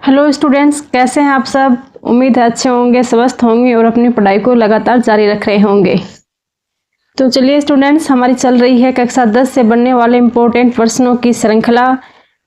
Hello students, कैसे हैं आप सब। उम्मीद है अच्छे होंगे, स्वस्थ होंगे और अपनी पढ़ाई को लगातार जारी रख रहे होंगे। तो चलिए स्टूडेंट्स, हमारी चल रही है कक्षा 10 से बनने वाले इम्पोर्टेंट प्रश्नों की श्रृंखला,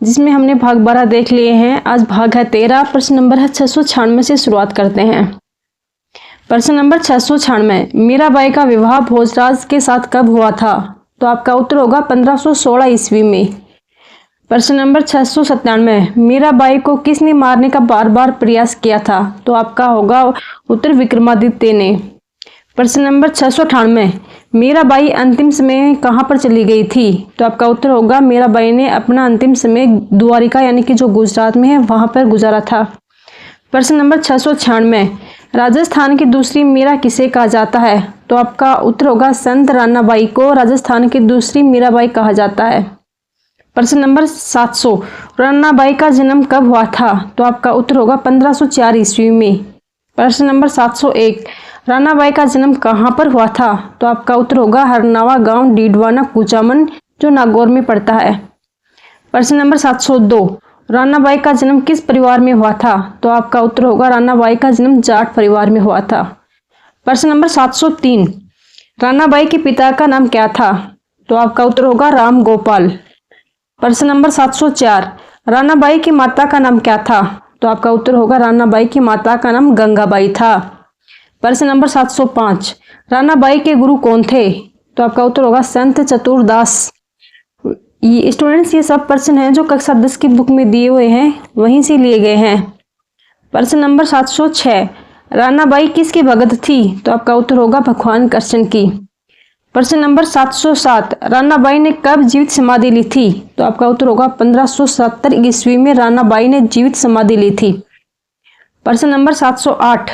जिसमें हमने भाग 12 देख लिए हैं। आज भाग है 13। प्रश्न नंबर है 696 से शुरुआत करते हैं। प्रश्न नंबर 696, मीराबाई का विवाह भोजराज के साथ कब हुआ था? तो आपका उत्तर होगा 1516 ईस्वी में। प्रश्न नंबर 697, मीराबाई को किसने मारने का बार बार प्रयास किया था? तो आपका होगा उत्तर विक्रमादित्य ने। प्रश्न नंबर 698, मीराबाई अंतिम समय में कहाँ पर चली गई थी? तो आपका उत्तर होगा मीराबाई ने अपना अंतिम समय द्वारिका यानी कि जो गुजरात में है वहां पर गुजारा था। प्रश्न नंबर 696, राजस्थान की दूसरी मीरा किसे कहा जाता है? तो आपका उत्तर होगा संत रानाबाई को राजस्थान की दूसरी मीराबाई कहा जाता है। प्रश्न नंबर 700, रानाबाई का जन्म कब हुआ था? तो आपका उत्तर होगा 1504 ईस्वी में। प्रश्न नंबर 701, रानाबाई का जन्म कहाँ पर हुआ था? तो आपका उत्तर होगा हरनावा गांव डीडवाना कुचामन, जो नागौर में पड़ता है। प्रश्न नंबर 702, रानाबाई का जन्म किस परिवार में हुआ था? तो आपका उत्तर होगा रानाबाई का जन्म जाट परिवार में हुआ था। प्रश्न नंबर 703, रानाबाई के पिता का नाम क्या था? तो आपका उत्तर होगा राम गोपाल। प्रश्न नंबर 704, रानाबाई की माता का नाम क्या था? तो आपका उत्तर होगा रानाबाई की माता का नाम गंगाबाई था। प्रश्न नंबर 705, रानाबाई के गुरु कौन थे? तो आपका उत्तर होगा संत चतुरदास। ये स्टूडेंट्स, ये सब प्रश्न हैं जो कक्षा 10 की बुक में दिए हुए हैं, वहीं से लिए गए हैं। प्रश्न नंबर 706, रानाबाई किसकी भगत थी? तो आपका उत्तर होगा भगवान कृष्ण की। प्रश्न नंबर 707, रानाबाई ने कब जीवित समाधि ली थी? तो आपका उत्तर होगा 1570 ईस्वी में रानाबाई ने जीवित समाधि ली थी। प्रश्न नंबर 708,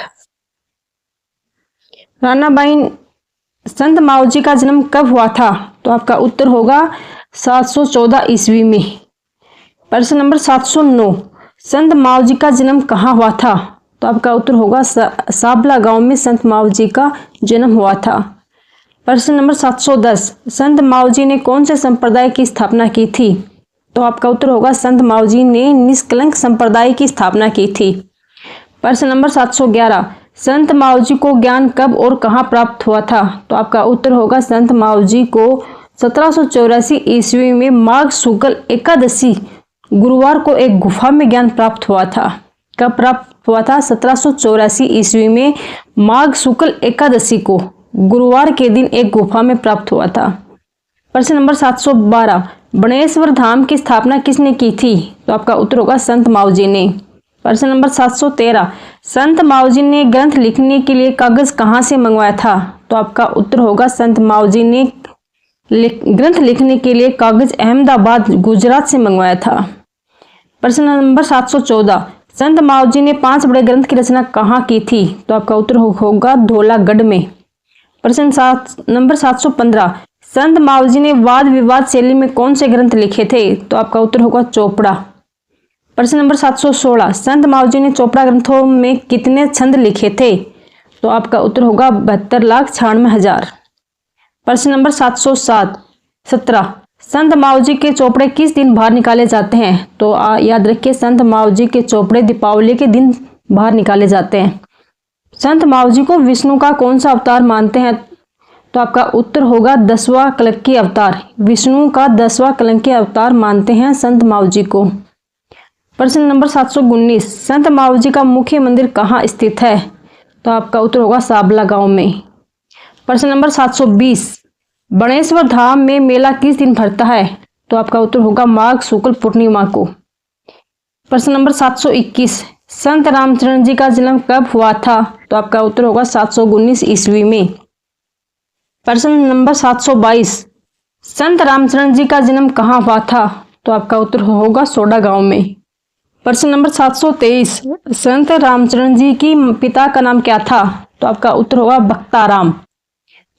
रानाबाई संत मावजी का जन्म कब हुआ था? तो आपका उत्तर होगा 714 ईस्वी में। प्रश्न नंबर 709, संत मावजी का जन्म कहाँ हुआ था? तो आपका उत्तर होगा साबला गांव में संत मावजी का जन्म हुआ था। प्रश्न नंबर 710, संत मावजी ने कौन से संप्रदाय की स्थापना की थी? तो आपका उत्तर होगा संत मावजी ने निष्कलंक संप्रदाय की स्थापना की थी। प्रश्न नंबर 711, संत मावजी को ज्ञान कब और कहाँ प्राप्त हुआ था? तो आपका उत्तर होगा संत मावजी को 1784 ईस्वी में माघ शुक्ल एकादशी गुरुवार को एक गुफा में ज्ञान प्राप्त हुआ था। कब प्राप्त हुआ था? 1784 ईस्वी में माघ शुक्ल एकादशी को गुरुवार के दिन एक गुफा में प्राप्त हुआ था। प्रश्न नंबर 712, बनेश्वर धाम की स्थापना किसने की थी? तो आपका उत्तर होगा संत मावजी ने। प्रश्न नंबर 713, संत मावजी ने ग्रंथ लिखने के लिए कागज कहाँ से मंगवाया था? तो आपका उत्तर होगा संत मावजी ने ग्रंथ लिखने के लिए कागज अहमदाबाद गुजरात से मंगवाया था। प्रश्न नंबर 714, संत मावजी ने 5 बड़े ग्रंथ की रचना कहाँ की थी? तो आपका उत्तर होगा धौलागढ़ में। प्रश्न नंबर 715, संत मावजी ने वाद विवाद शैली में कौन से ग्रंथ लिखे थे? तो आपका उत्तर होगा चोपड़ा। प्रश्न नंबर 716, संत मावजी ने चोपड़ा ग्रंथों में कितने छंद लिखे थे? तो आपका उत्तर होगा 72,96,000। प्रश्न नंबर 717, संत मावजी के चोपड़े किस दिन बाहर निकाले जाते हैं? तो याद रखिए, संत मावजी के चोपड़े दीपावली के दिन बाहर निकाले जाते हैं। संत मावजी को विष्णु का कौन सा अवतार मानते हैं? तो आपका उत्तर होगा 10वां कल्की अवतार। विष्णु का 10वां कल्की अवतार मानते हैं संत मावजी को। प्रश्न नंबर 719, संत मावजी का मुख्य मंदिर कहाँ स्थित है? तो आपका उत्तर होगा साबला गांव में। प्रश्न नंबर 720, बनेश्वर धाम में मेला किस दिन भरता है? तो आपका उत्तर होगा माघ शुक्ल पूर्णिमा को। प्रश्न नंबर 721, संत रामचंद्र जी का जन्म कब हुआ था? तो आपका उत्तर होगा 719 ईस्वी में। प्रश्न नंबर 722, संत रामचंद्र जी का जन्म कहाँ हुआ था? तो आपका उत्तर होगा सोडा गांव में। प्रश्न नंबर 723, संत रामचंद्र जी की पिता का नाम क्या था? तो आपका उत्तर होगा भक्ताराम।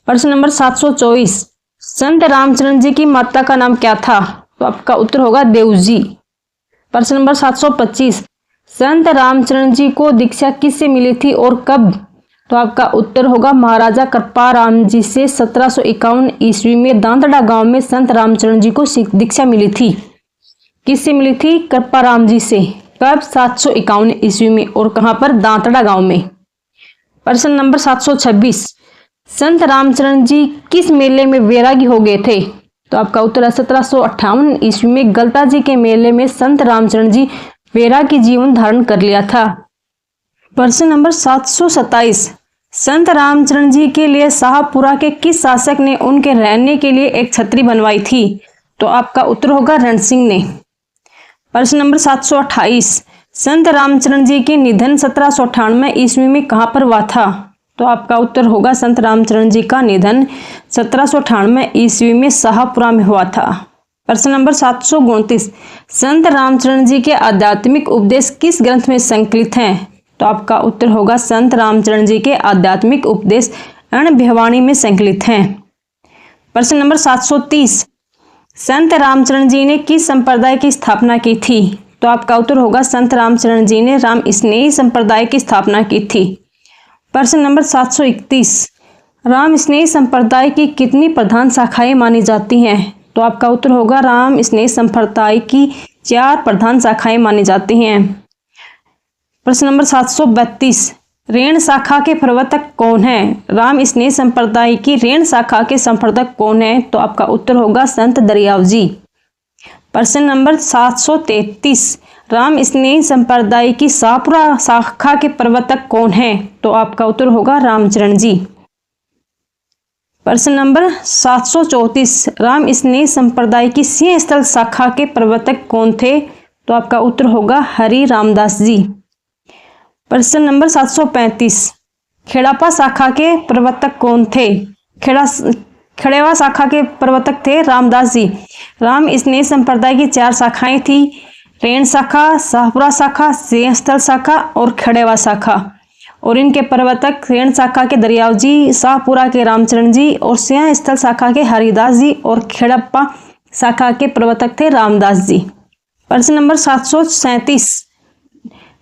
प्रश्न नंबर 724, संत रामचंद्र जी की माता का नाम क्या था? तो आपका उत्तर होगा देवजी। प्रश्न नंबर 725, संत रामचंद्र जी को दीक्षा किससे मिली थी और कब? तो आपका उत्तर होगा महाराजा कृपाराम जी से 1751 ईस्वी में दांतड़ा गांव में संत रामचंद्र जी को दीक्षा मिली थी। किससे मिली थी? कृपाराम जी से। कब? 751 ईस्वी में। और कहाँ पर? दांतड़ा गांव में। प्रश्न नंबर 726, संत रामचरण जी किस मेले में वैरागी हो गए थे? तो आपका उत्तर है 1758 ईस्वी में गलता जी के मेले में संत रामचरण जी वैरागी जीवन धारण कर लिया था। प्रश्न नंबर 727, संत रामचरण जी के लिए शाहपुरा के किस शासक ने उनके रहने के लिए एक छतरी बनवाई थी? तो आपका उत्तर होगा रण सिंह ने। प्रश्न नंबर 728, संत रामचरण जी के निधन 1798 ईस्वी में कहाँ पर हुआ था? तो आपका उत्तर होगा संत रामचरण जी का निधन 1798 ईस्वी में शाहपुरा में हुआ था। प्रश्न नंबर 729, संत रामचरण जी के आध्यात्मिक उपदेश किस ग्रंथ में संकलित हैं? तो आपका उत्तर होगा संत रामचरण जी के आध्यात्मिक उपदेश अणभिवाणी में संकलित हैं। प्रश्न नंबर 730, संत रामचरण जी ने किस संप्रदाय की स्थापना की थी? तो आपका उत्तर होगा संत रामचरण जी ने राम स्नेही संप्रदाय की स्थापना की थी। प्रश्न नंबर 731, राम स्नेही संप्रदाय की कितनी प्रधान शाखाएं मानी जाती हैं? तो आपका उत्तर होगा राम स्नेही संप्रदाय की 4 प्रधान शाखाएं मानी जाती हैं। प्रश्न नंबर 732, रेण शाखा के प्रवर्तक कौन है? राम स्नेही संप्रदाय की रेण शाखा के संप्रवर्तक कौन है? तो आपका उत्तर होगा संत दरियाव जी। प्रश्न नंबर 733, राम स्नेही संप्रदाय की शाहपुरा शाखा के प्रवर्तक कौन है? तो आपका उत्तर होगा रामचरण जी। प्रश्न नंबर 734, राम स्नेही संप्रदाय की सिंह स्थल शाखा के प्रवर्तक कौन थे? तो आपका उत्तर होगा हरि रामदास जी। प्रश्न नंबर 735, खेड़ापा शाखा के प्रवर्तक कौन थे? खड़ेवा शाखा के प्रवर्तक थे रामदास जी। राम स्नेही संप्रदाय की 4 शाखाएं थी, रेण शाखा, शाहपुरा शाखा, सिंह स्थल शाखा और खड़ेवा शाखा। और इनके प्रवर्तक रेण शाखा के दरियाव जी, शाहपुरा के रामचरण जी और सिंह स्थल शाखा के हरिदास जी और खेड़प्पा शाखा के प्रवर्तक थे रामदास जी। प्रश्न नंबर 737,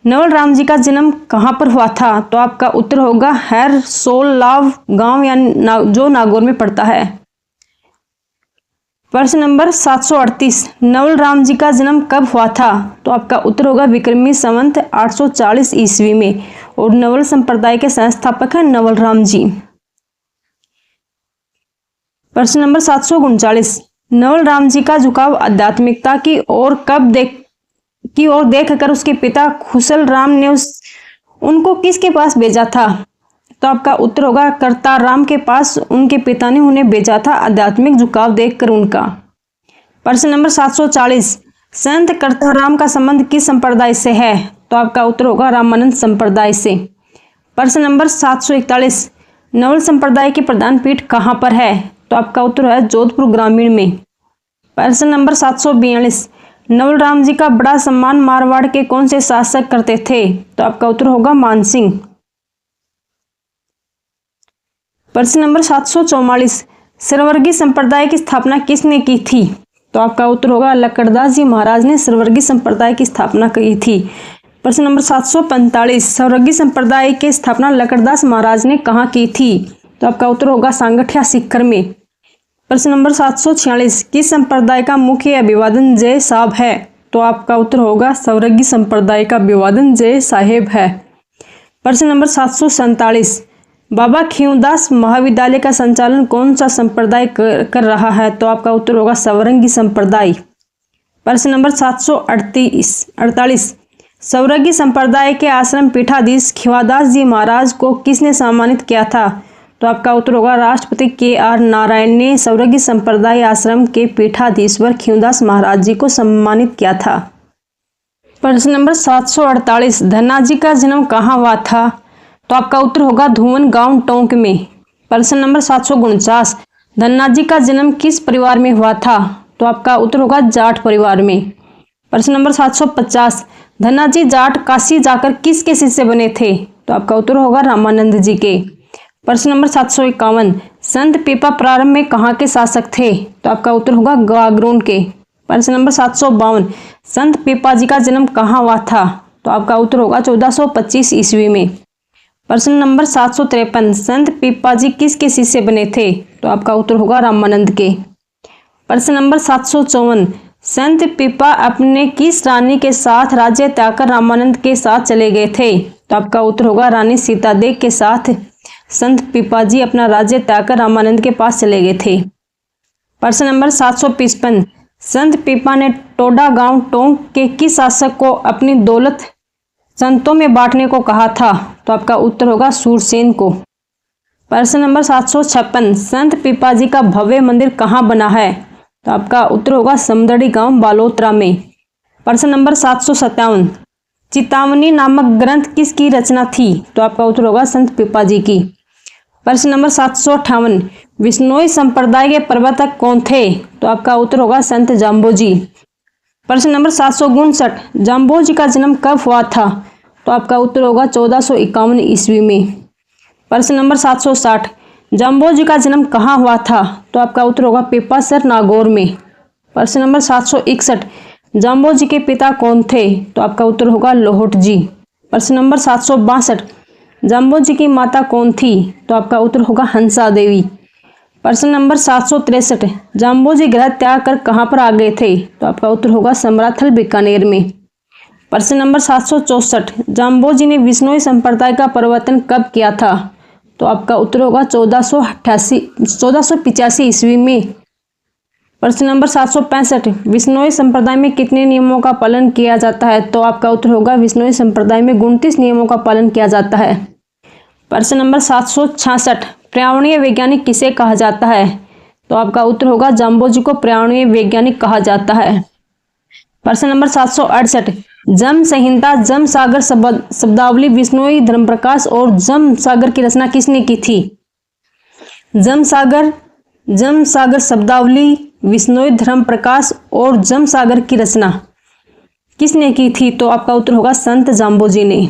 नवल राम जी का जन्म कहाँ पर हुआ था? तो आपका उत्तर होगा हरसोलाव गांव या जो नागौर में पड़ता है। प्रश्न नंबर 738, नवल राम जी का जन्म कब हुआ था? तो आपका उत्तर होगा विक्रमी संवत 840 ईस्वी में। और नवल संप्रदाय के संस्थापक हैं नवल राम जी। प्रश्न नंबर 739, नवल राम जी का झुकाव आध्यात्मिकता की ओर देखकर उसके पिता खुशल राम ने उनको किसके पास भेजा था? तो आपका उत्तर होगा करतार राम के पास उनके पिता ने उन्हें भेजा था आध्यात्मिक झुकाव देखकर उनका। प्रश्न नंबर 740, संत करतार राम का संबंध किस संप्रदाय से है? तो आपका उत्तर होगा रामानंद संप्रदाय से। प्रश्न नंबर 741, नवल संप्रदाय की प्रधान पीठ कहाँ पर है? तो आपका उत्तर है जोधपुर ग्रामीण में। प्रश्न नंबर 742, नवल राम जी का बड़ा सम्मान मारवाड़ के कौन से शासक करते थे? तो आपका उत्तर होगा मानसिंह। प्रश्न नंबर 744, सरवर्गी संप्रदाय की स्थापना किसने की थी? तो आपका उत्तर होगा लकड़दास जी महाराज ने सरवर्गी संप्रदाय की स्थापना की थी। प्रश्न नंबर 745, सरवर्गी संप्रदाय की स्थापना लकड़दास महाराज ने कहाँ की थी? तो आपका उत्तर होगा सांगठिया सीकर में। प्रश्न नंबर 746, किस संप्रदाय का मुख्य अभिवादन जय साहब है? तो आपका उत्तर होगा सरवर्गी संप्रदाय का अभिवादन जय साहेब है। प्रश्न नंबर 747, बाबा खीवदास महाविद्यालय का संचालन कौन सा संप्रदाय कर रहा है? तो आपका उत्तर होगा सवरंगी संप्रदाय। प्रश्न नंबर 748, सवरंगी संप्रदाय के आश्रम पीठाधीश खीवादास जी महाराज को किसने सम्मानित किया था? तो आपका उत्तर होगा राष्ट्रपति KR नारायण ने सवरंगी संप्रदाय आश्रम के पीठाधीश्वर खीवदास महाराज जी को सम्मानित किया था। प्रश्न नंबर 748, धन्ना जी का जन्म कहाँ हुआ था? तो आपका उत्तर होगा धुवन गांव टोंक में। प्रश्न नंबर 749, धन्ना जी का जन्म किस परिवार में हुआ था? तो आपका उत्तर होगा जाट परिवार में। प्रश्न नंबर 750, धन्ना जी जाट काशी जाकर किसके शिष्य बने थे? तो आपका उत्तर होगा रामानंद जी के। प्रश्न नंबर 751, संत पीपा प्रारंभ में कहाँ के शासक थे? तो आपका उत्तर होगा गागरोन के। प्रश्न नंबर 752, संत पीपा जी का जन्म कहाँ हुआ था? तो आपका उत्तर होगा 1425 ईस्वी में। प्रश्न नंबर 753, संत पीपा जी किसके शिष्य बने थे? तो आपका उत्तर होगा रामानंद के। प्रश्न नंबर 754, संत पिपा अपने किस रानी के साथ राज्य त्याग कर रामानंद के साथ चले गए थे? तो आपका उत्तर होगा रानी सीतादेव के साथ संत पिपा जी अपना राज्य त्याग कर रामानंद के पास चले गए थे। प्रश्न नंबर 755, संत पिपा ने टोडा गांव टोंक के किस शासक को अपनी दौलत संतों में बांटने को कहा था? तो आपका उत्तर होगा सूरसेन को। प्रश्न नंबर 756, संत पिपा जी का भव्य मंदिर कहाँ बना है? तो आपका उत्तर होगा समदड़ी गांव बालोतरा में। प्रश्न नंबर 757, चितावनी नामक ग्रंथ किसकी रचना थी? तो आपका उत्तर होगा संत पिपा जी की। प्रश्न नंबर 758, विश्नोई संप्रदाय के प्रवर्तक कौन थे? तो आपका उत्तर होगा संत जाम्बोजी। प्रश्न नंबर 759, जाम्बोजी का जन्म कब हुआ था? तो आपका उत्तर होगा 1451 ईस्वी में। प्रश्न नंबर 760, जाम्बोजी का जन्म कहाँ हुआ था? तो आपका उत्तर होगा पिपासर नागौर में। प्रश्न नंबर 761, जाम्बोजी के पिता कौन थे? तो आपका उत्तर होगा लोहट जी। प्रश्न नंबर 762, जाम्बोजी की माता कौन थी? तो आपका उत्तर होगा हंसा देवी। प्रश्न नंबर 763, जाम्बोजी गृह त्याग कर कहाँ पर आ गए थे? तो आपका उत्तर होगा समराथल बीकानेर में। प्रश्न नंबर 764, जाम्बोजी ने विश्नोई संप्रदाय का प्रवर्तन कब किया था? तो आपका उत्तर होगा 1485 ईस्वी में। प्रश्न नंबर 765, विश्नोई संप्रदाय में कितने नियमों का पालन किया जाता है? तो आपका उत्तर होगा विश्नोई संप्रदाय में 29 नियमों का पालन किया जाता है। प्रश्न नंबर 766, पर्यावरणीय वैज्ञानिक किसे कहा जाता है? तो आपका उत्तर होगा जाम्बोजी को पर्यावरणीय वैज्ञानिक कहा जाता है। प्रश्न नंबर 768, जम संहिता, जम सागर शब्दावली, विश्नोई धर्मप्रकाश और जम सागर की रचना किसने की थी? जम सागर शब्दावली, विश्नोई धर्मप्रकाश और जम सागर की रचना किसने की थी? तो आपका उत्तर होगा संत जाम्बोजी ने।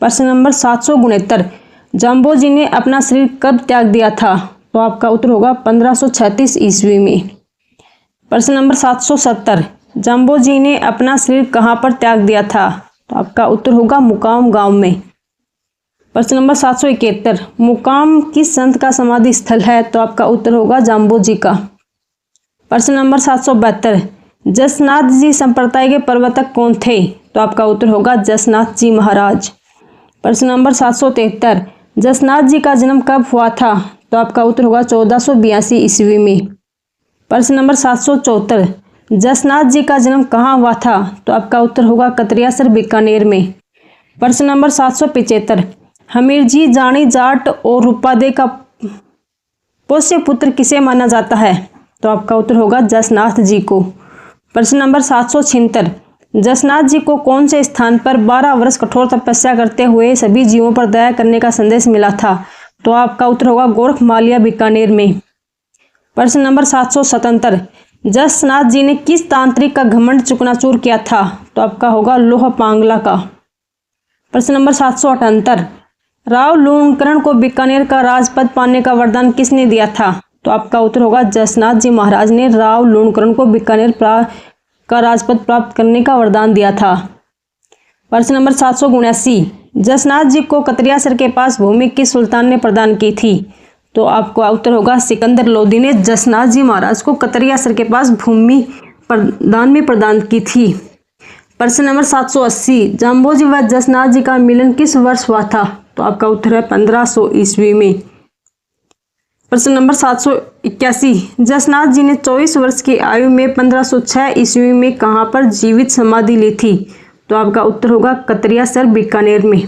प्रश्न नंबर 769, जाम्बोजी ने अपना शरीर कब त्याग दिया था? तो आपका उत्तर होगा 1536 ईस्वी में। प्रश्न नंबर 770, जाम्बोजी ने अपना शरीर कहाँ पर त्याग दिया था? तो आपका उत्तर होगा मुकाम गांव में। प्रश्न नंबर 771, मुकाम किस संत का समाधि स्थल है? तो आपका उत्तर होगा जाम्बोजी का। प्रश्न नंबर 772, जसनाथ जी संप्रदाय के प्रवर्तक कौन थे? तो आपका उत्तर होगा जसनाथ जी महाराज। प्रश्न नंबर 773, जसनाथ जी का जन्म कब हुआ था? तो आपका उत्तर होगा 1482 ईस्वी में। प्रश्न नंबर 774, जसनाथ जी का जन्म कहाँ हुआ था? तो आपका उत्तर होगा कतरियासर बीकानेर में। प्रश्न नंबर 775, हमीरजी जानी जाट और रूपादे का पोष्य पुत्र किसे माना जाता है? तो आपका उत्तर होगा जसनाथ जी को। प्रश्न नंबर 776, जसनाथ जी को कौन से स्थान पर 12 वर्ष कठोर तपस्या करते हुए सभी जीवों पर दया करने का संदेश मिला था? तो आपका उत्तर होगा गोरखमालिया बीकानेर में। प्रश्न नंबर 777, जसनाथ जी ने किस तांत्रिक का घमंड चुकनाचूर किया था? तो आपका होगा लोह पांगला का। प्रश्न नंबर 778, राव लूणकरण को बीकानेर का राजपद पाने का वरदान किसने दिया था? तो आपका उत्तर होगा जसनाथ जी महाराज ने राव लूणकरण को बीकानेर का राजपद प्राप्त करने का वरदान दिया था। प्रश्न नंबर 779, जसनाथ जी को कतरियासर के पास भूमि किस सुल्तान ने प्रदान की थी? तो आपका उत्तर होगा सिकंदर लोदी ने जसनाथ जी महाराज को कतरियासर के पास भूमि दान में प्रदान की थी। प्रश्न नंबर 780, जाम्बोजी व जसनाथ जी का मिलन किस वर्ष हुआ था? तो आपका उत्तर है 1500 ईस्वी में। प्रश्न नंबर 781, जसनाथ जी ने 24 वर्ष की आयु में 1506 ईस्वी में कहाँ पर जीवित समाधि ली थी? तो आपका उत्तर होगा कतरियासर बीकानेर में।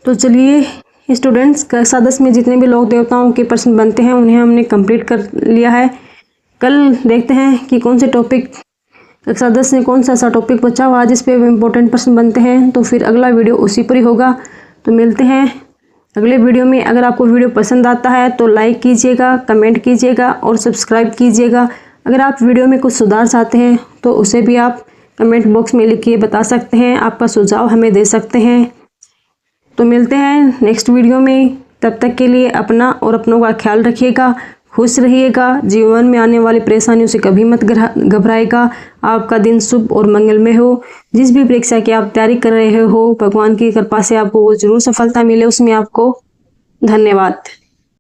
तो चलिए स्टूडेंट्स, कक्षा 10 में जितने भी लोक देवताओं के प्रश्न बनते हैं उन्हें हमने कंप्लीट कर लिया है। कल देखते हैं कि कौन से टॉपिक, कक्षा 10 में कौन सा ऐसा टॉपिक बचा हुआ जिस पे इम्पोर्टेंट प्रश्न बनते हैं, तो फिर अगला वीडियो उसी पर ही होगा। तो मिलते हैं अगले वीडियो में। अगर आपको वीडियो पसंद आता है तो लाइक कीजिएगा, कमेंट कीजिएगा और सब्सक्राइब कीजिएगा। अगर आप वीडियो में कुछ सुधार चाहते हैं तो उसे भी आप कमेंट बॉक्स में लिख के बता सकते हैं, आपका सुझाव हमें दे सकते हैं। तो मिलते हैं नेक्स्ट वीडियो में। तब तक के लिए अपना और अपनों का ख्याल रखिएगा, खुश रहिएगा, जीवन में आने वाली परेशानियों से कभी मत घबराइएगा। आपका दिन शुभ और मंगलमय हो। जिस भी परीक्षा की आप तैयारी कर रहे हो, भगवान की कृपा से आपको वो जरूर सफलता मिले। उसमें आपको धन्यवाद।